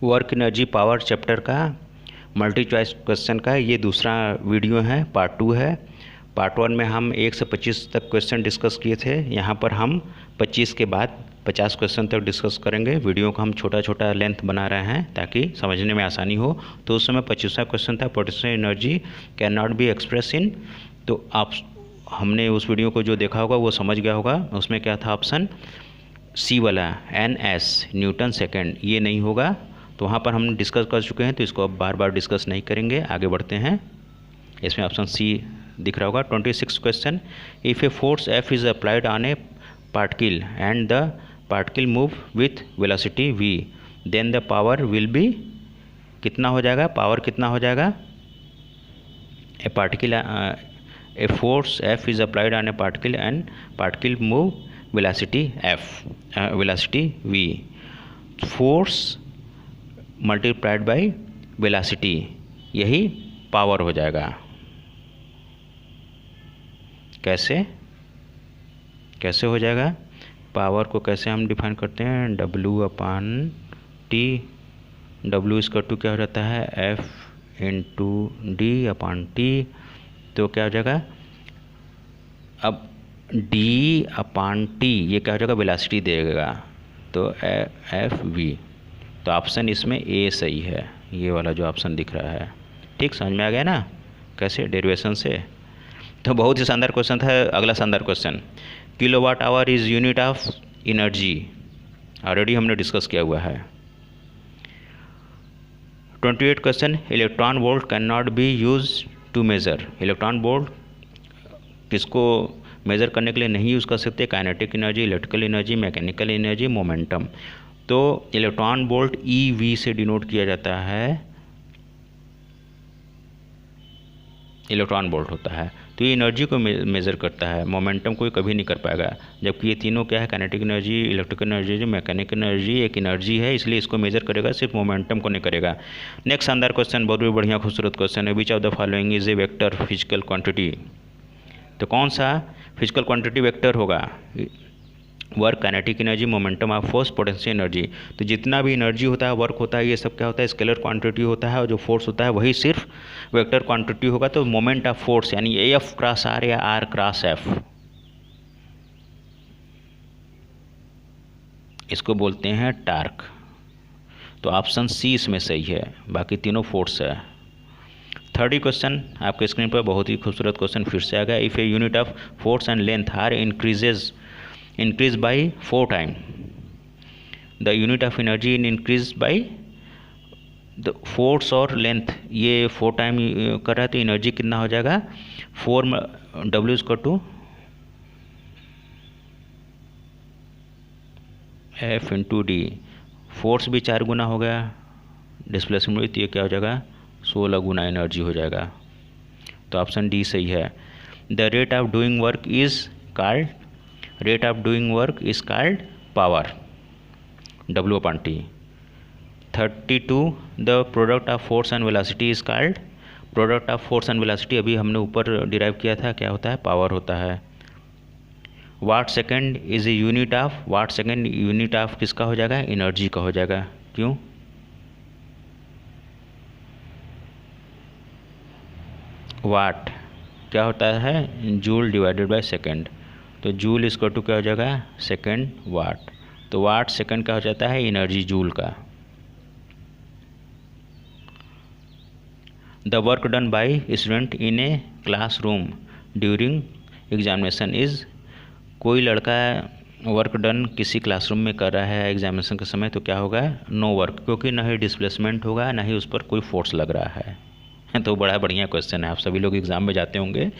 Work energy power chapter का multi choice question का ये दूसरा वीडियो है, पार्ट 2 है। पार्ट 1 में हम 1 से 25 तक क्वेश्चन डिस्कस किए थे। यहाँ पर हम 25 के बाद 50 क्वेश्चन तक डिस्कस करेंगे। वीडियो को हम छोटा छोटा लेंथ बना रहे हैं ताकि समझने में आसानी हो। तो उस समय 25वां क्वेश्चन था potential energy can not be express in. तो आप हमने उस वीडियो को जो देखा होगा वो समझ गया होगा। उसमें क्या था ऑप्शन सी वाला NS न्यूटन सेकेंड, ये नहीं होगा। तो वहाँ पर हम डिस्कस कर चुके हैं, तो इसको अब बार बार डिस्कस नहीं करेंगे, आगे बढ़ते हैं। इसमें ऑप्शन सी दिख रहा होगा। 26 question, if a force F is applied on a particle and the particle move with velocity v, then the power will be, कितना हो जाएगा, पावर कितना हो जाएगा। A force F is applied on a particle and particle move velocity v, force multiplied by velocity, यही power हो जाएगा। कैसे हो जाएगा, पावर को कैसे हम डिफाइन करते हैं, W/T, W इसका टू क्या हो जाता है F × D/T, तो क्या हो जाएगा, अब D/T ये क्या हो जाएगा, वेलोसिटी देगा, तो FV। तो ऑप्शन इसमें ए सही है, ये वाला जो ऑप्शन दिख रहा है। ठीक, समझ में आ गया ना कैसे डेरिवेशन से। तो बहुत ही शानदार क्वेश्चन था। अगला शानदार question, kilowatt hour is unit of energy, already हमने डिस्कस किया हुआ है। 28 question, electron volt can not be use to measure. Electron volt किसको मेज़र करने के लिए नहीं यूज़ कर सकते, kinetic energy, electrical energy, mechanical energy, momentum. तो इलेक्ट्रॉन वोल्ट EV से डिनोट किया जाता है, इलेक्ट्रॉन वोल्ट होता है। तो ये एनर्जी को मेज़र करता है, मोमेंटम को कभी नहीं कर पाएगा। जबकि ये तीनों क्या है, kinetic energy, electrical energy, mechanical energy, एक एनर्जी है, इसलिए इसको मेज़र करेगा, सिर्फ मोमेंटम को नहीं करेगा। नेक्स्ट शानदार क्वेश्चन, बहुत भी बढ़िया खूबसूरत क्वेश्चन है। Which of the following is a vector physical quantity. तो कौन सा फिजिकल क्वांटिटी वेक्टर होगा, work, kinetic energy, momentum of force, potential energy. तो जितना भी एनर्जी होता है, वर्क होता है, ये सब क्या होता है, स्केलर क्वांटिटी होता है, और जो फोर्स होता है वही सिर्फ वेक्टर क्वांटिटी होगा। तो मोमेंट ऑफ फोर्स यानी F×R या R×F, इसको बोलते हैं टार्क। तो ऑप्शन सी इसमें सही है, बाकी तीनों फोर्स है। 30 क्वेश्चन आपके स्क्रीन पर, बहुत ही खूबसूरत क्वेश्चन फिर से आ गया। If a unit of force and length are increase by 4 times, the unit of energy increase by the force और लेंथ, ये 4 टाइम कर रहा है, तो एनर्जी कितना हो जाएगा, 4 W = F × D। फोर्स भी 4 गुना हो गया, डिस्प्लेसमेंट भी, तो ये क्या हो जाएगा, 16 गुना एनर्जी हो जाएगा। तो ऑप्शन डी सही है। The rate of doing work is power, W/T। 32, the product of force and velocity is called, product of force and velocity अभी हमने ऊपर डिराइव किया था, क्या होता है, पावर होता है। Watt second is a unit of, watt second unit of किसका हो जाएगा, एनर्जी का हो जाएगा। क्यों, वाट क्या होता है, जूल डिवाइडेड बाय सेकेंड, तो जूल इसको टू क्या हो जाएगा, सेकेंड वाट। तो वाट सेकेंड का हो जाता है एनर्जी जूल का। The work done bye student in a classroom during examination is, कोई लड़का वर्क डन किसी क्लासरूम में कर रहा है एग्जामिनेशन के समय, तो क्या होगा, नो वर्क, क्योंकि ना ही डिस्प्लेसमेंट होगा, ना ही उस पर कोई फोर्स लग रहा है। तो बड़ा बढ़िया क्वेश्चन है। आप सभी लोग एग्ज़ाम में जाते होंगे,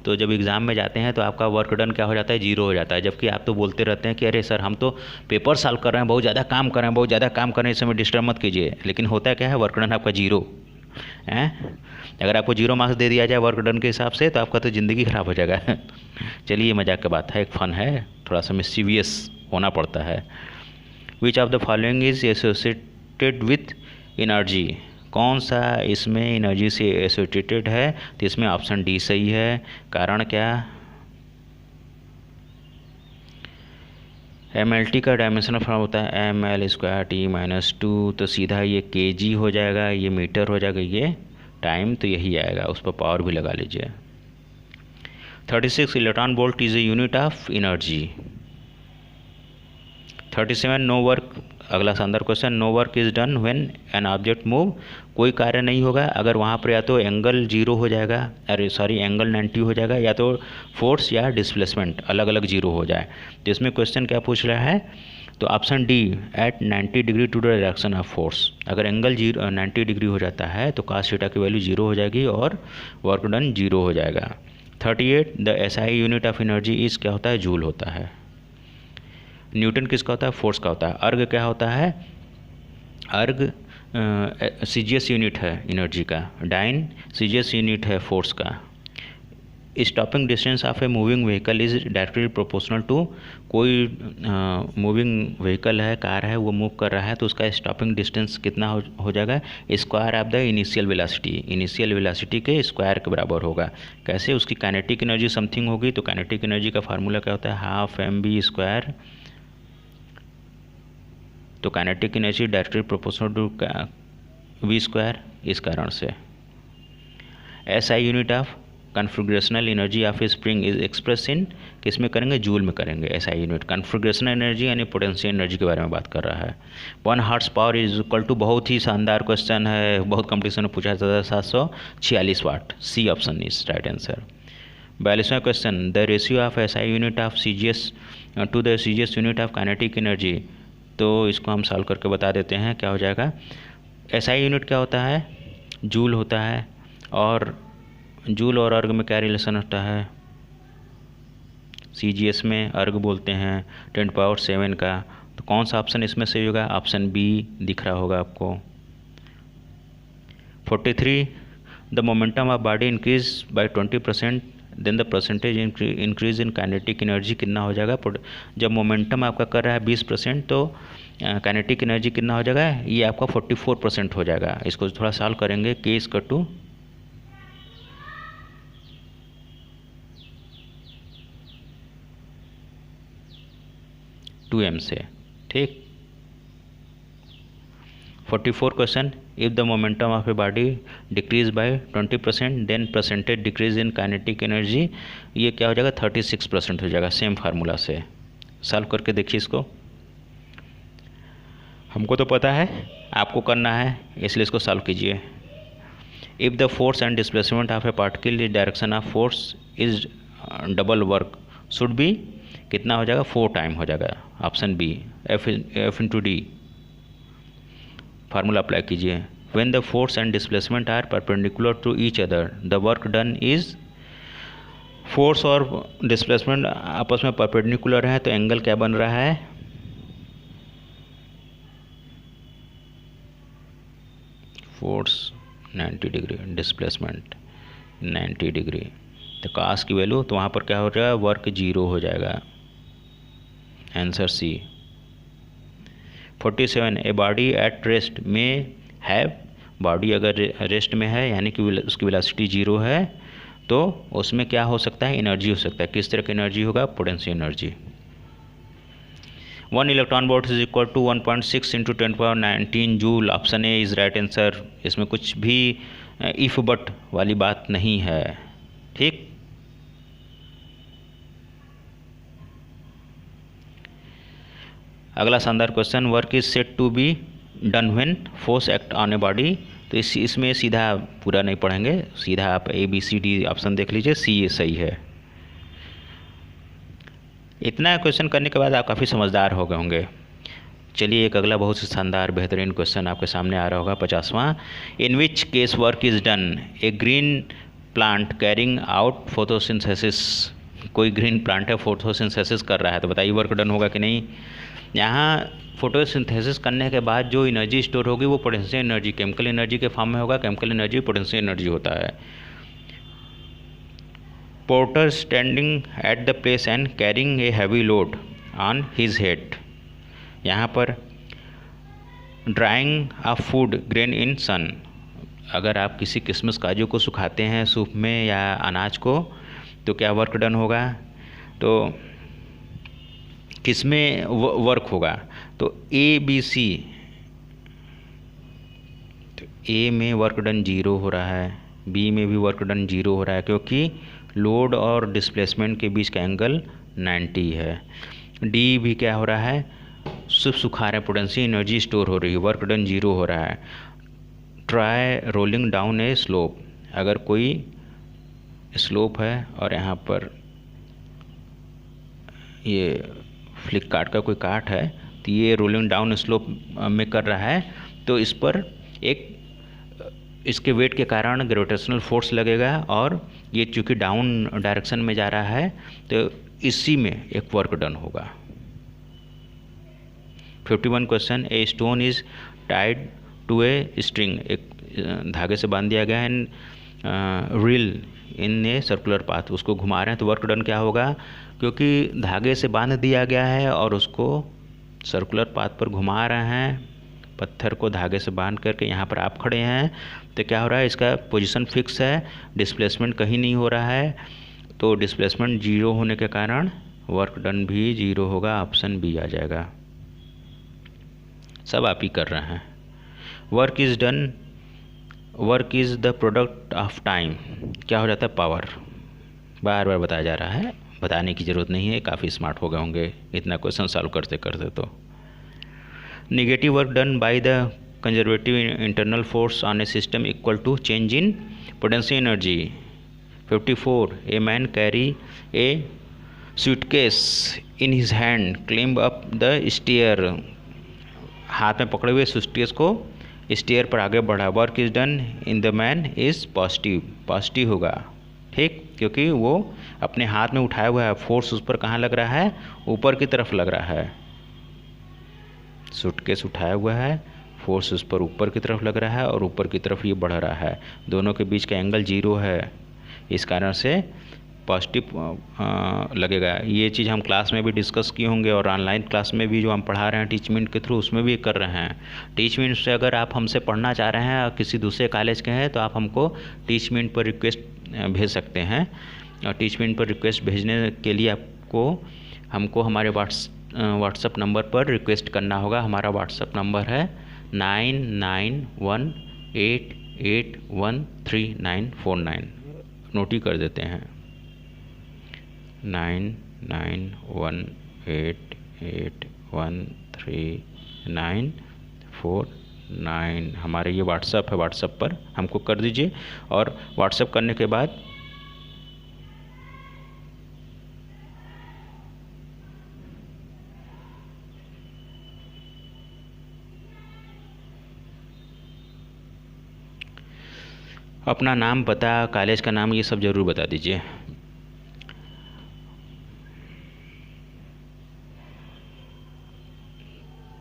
तो जब एग्ज़ाम में जाते हैं तो आपका वर्क डन क्या हो जाता है, 0 हो जाता है। जबकि आप तो बोलते रहते हैं कि अरे सर हम तो पेपर सॉल्व कर रहे हैं, बहुत ज़्यादा काम कर रहे हैं, बहुत ज़्यादा काम कर रहे हैं, इस समय डिस्टर्ब मत कीजिए। लेकिन होता क्या है, वर्क डन आपका 0 है। अगर आपको 0 मार्क्स दे दिया जाए वर्क डन के हिसाब से, तो आपका तो ज़िंदगी ख़राब हो जाएगा। चलिए, मजाक की बात है, एक फ़न है, थोड़ा सा मिस्चीवियस होना पड़ता है। Which of the following is associated with energy, कौन सा इसमें एनर्जी से एसोसिएटेड है, तो इसमें ऑप्शन डी सही है। कारण क्या, mlt का डायमेंशनल फॉर्म होता है ml²t-2, तो सीधा ये kg हो जाएगा, ये मीटर हो जाएगा, ये टाइम, तो यही आएगा, उस पर पावर भी लगा लीजिए। 36 electron volt is a unit of energy. 37 no work, अगला शानदार question, no work is done when an object move, कोई कार्य नहीं होगा अगर वहाँ पर या तो एंगल 0 हो जाएगा, एंगल 90 हो जाएगा, या तो फोर्स या डिस्प्लेसमेंट अलग अलग 0 हो जाए। तो इसमें क्वेश्चन क्या पूछ रहा है, तो option D, at 90 degree to the direction of force, अगर एंगल 90 डिग्री हो जाता है तो cos थीटा की वैल्यू 0 हो जाएगी और वर्क डन 0 हो जाएगा। 38 the SI unit of energy is, क्या होता है, जूल होता है। न्यूटन किसका होता है, फोर्स का होता है। अर्ग क्या होता है, अर्ग CGS यूनिट है एनर्जी का, डाइन CGS यूनिट है फोर्स का। Stopping distance of a moving vehicle is directly proportional to, कोई मूविंग व्हीकल है, कार है, वो मूव कर रहा है तो उसका स्टॉपिंग डिस्टेंस कितना हो जाएगा, square of the initial velocity, initial velocity के स्क्वायर के बराबर होगा। कैसे, उसकी काइनेटिक एनर्जी समथिंग होगी, तो काइनेटिक एनर्जी का फार्मूला क्या होता है, हाफ mv², तो kinetic energy directly proportional to v², इस कारण से। SI unit of configurational energy of a spring is express in, किस में करेंगे, जूल में करेंगे। SI यूनिट कन्फिग्रेशनल एनर्जी यानी पोटेंशियल एनर्जी के बारे में बात कर रहा है। 1 horse power is equal to, बहुत ही शानदार क्वेश्चन है, बहुत कंपटीशन में पूछा जाता है, 746 watt, C option is right answer. 42वां question, the ratio of SI unit of CGS to the CGS unit of kinetic energy, तो इसको हम सॉल्व करके बता देते हैं क्या हो जाएगा। SI यूनिट क्या होता है, जूल होता है, और जूल और अर्ग में क्या रिलेशन होता है, CGS में अर्ग बोलते हैं 10⁻⁷ का, तो कौन सा ऑप्शन इसमें सही होगा, ऑप्शन बी दिख रहा होगा आपको। 43 the momentum of body increase by 20%, then the percentage increase in kinetic energy कितना हो जाएगा, जब मोमेंटम आपका कर रहा है 20% तो काइनेटिक एनर्जी कितना हो जाएगा, ये आपका 44% हो जाएगा। इसको थोड़ा सॉल्व करेंगे, k 2m से, ठीक। 44 question, if the momentum of a body decrease by 20% then percentage decrease in kinetic energy, ये क्या हो जाएगा, 36% हो जाएगा। सेम फार्मूला से सॉल्व करके देखिए इसको, हमको तो पता है, आपको करना है, इसलिए इसको सॉल्व कीजिए। If the force and displacement of a particle is direction of force is double work should be, कितना हो जाएगा, 4 टाइम हो जाएगा, option B, F/d। Formula apply कीजिए। When the force and displacement are perpendicular to each other the work done is, force और displacement आपस में perpendicular है तो एंगल क्या बन रहा है, फोर्स 90 डिग्री, डिस्प्लेसमेंट 90 डिग्री, तो cos की वैल्यू, तो वहाँ पर क्या हो जाएगा, वर्क 0 हो जाएगा, answer C. 47 a body at rest में है, बॉडी अगर रेस्ट में है यानी कि उसकी वेलोसिटी 0 है तो उसमें क्या हो सकता है, एनर्जी हो सकता है, किस तरह की एनर्जी होगा, potential energy. 1 electron volt is equal to 1.6 into 10⁻19 joule, option A is right answer. इसमें कुछ भी इफ बट वाली बात नहीं है, ठीक। अगला शानदार question, work is said to be done when force act on a body, तो इसमें सीधा पूरा नहीं पढ़ेंगे, सीधा आप ABCD ऑप्शन देख लीजिए, सी ये सही है। इतना क्वेश्चन करने के बाद आप काफ़ी समझदार हो गए होंगे। चलिए एक अगला बहुत ही शानदार बेहतरीन क्वेश्चन आपके सामने आ रहा होगा, 50वां, in which case work is done a green plant carrying out photosynthesis, कोई ग्रीन प्लांट है फोटोसिंथेसिस कर रहा है, तो बताइए वर्क डन होगा कि नहीं। यहाँ फोटोसिंथेसिस करने के बाद जो एनर्जी स्टोर होगी वो पोटेंशियल एनर्जी, केमिकल एनर्जी के फॉर्म में होगा, केमिकल एनर्जी पोटेंशियल एनर्जी होता है। Porter standing at the place and carrying a heavy load on his head, यहाँ पर drawing of food grain in sun, अगर आप किसी किस्मस काजू को सुखाते हैं सूप में या अनाज को तो क्या वर्क डन होगा, तो किसमें वर्क होगा, तो ए बी सी, तो ए में वर्क डन 0 हो रहा है, बी में भी वर्क डन 0 हो रहा है, क्योंकि लोड और डिस्प्लेसमेंट के बीच का एंगल 90 है। डी भी क्या हो रहा है, सिर्फ सुखा रहा है, पोटेंशियल एनर्जी स्टोर हो रही है, वर्क डन 0 हो रहा है। ट्राई रोलिंग डाउन ए स्लोप, अगर कोई स्लोप है और यहाँ पर ये फ्लिक काट का कोई काट है, तो ये रोलिंग डाउन स्लोप में कर रहा है, तो इस पर एक इसके वेट के कारण ग्रेविटेशनल फोर्स लगेगा, और ये चूँकि डाउन डायरेक्शन में जा रहा है तो इसी में एक वर्क डन होगा। 51 question, a stone is tied to a string, एक धागे से बांध दिया गया है, reel in a circular path, उसको घुमा रहे हैं, तो वर्क डन क्या होगा, क्योंकि धागे से बांध दिया गया है और उसको सर्कुलर पाथ पर घुमा रहे हैं, पत्थर को धागे से बांध करके। यहाँ पर आप खड़े हैं तो क्या हो रहा है, इसका पोजीशन फिक्स है, डिस्प्लेसमेंट कहीं नहीं हो रहा है, तो डिस्प्लेसमेंट 0 होने के कारण वर्क डन भी 0 होगा, ऑप्शन बी आ जाएगा। सब आप ही कर रहे हैं। Work is done, work is the product of time, क्या हो जाता है, पावर। बार बार बताया जा रहा है, बताने की ज़रूरत नहीं है, काफ़ी स्मार्ट हो गए होंगे इतना क्वेश्चन सॉल्व करते करते। तो negative work done by the conservative internal force on a system equal to change in potential energy. 54, a man carry a suitcase in his hand climb up the stair, हाथ में पकड़े हुए suitcase को stair पर आगे बढ़ा। Work is done in the man is positive, positive होगा, ठीक, क्योंकि वो अपने हाथ में उठाया हुआ है, फोर्स उस पर कहाँ लग रहा है, ऊपर की तरफ लग रहा है। सूटकेस उठाया हुआ है, फोर्स उस पर ऊपर की तरफ लग रहा है और ऊपर की तरफ ये बढ़ रहा है, दोनों के बीच का एंगल 0 है, इस कारण से पॉजिटिव लगेगा। ये चीज़ हम क्लास में भी डिस्कस किए होंगे और ऑनलाइन क्लास में भी जो हम पढ़ा रहे हैं टीचमेंट के थ्रू, उसमें भी कर रहे हैं। टीचमेंट से अगर आप हमसे पढ़ना चाह रहे हैं और किसी दूसरे कॉलेज के हैं तो आप हमको टीचमेंट पर रिक्वेस्ट भेज सकते हैं, और टीचमेंट पर रिक्वेस्ट भेजने के लिए आपको हमको हमारे व्हाट्सएप नंबर पर रिक्वेस्ट करना होगा। हमारा व्हाट्सएप नंबर है 9918813949, नोट ही कर देते हैं 9918813949। हमारे ये व्हाट्सएप है, व्हाट्सएप पर हमको कर दीजिए, और व्हाट्सएप करने के बाद अपना नाम, पता, कॉलेज का नाम, ये सब ज़रूर बता दीजिए।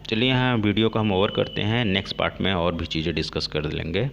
चलिए यहाँ वीडियो को हम ओवर करते हैं, नेक्स्ट पार्ट में और भी चीज़ें डिस्कस कर लेंगे।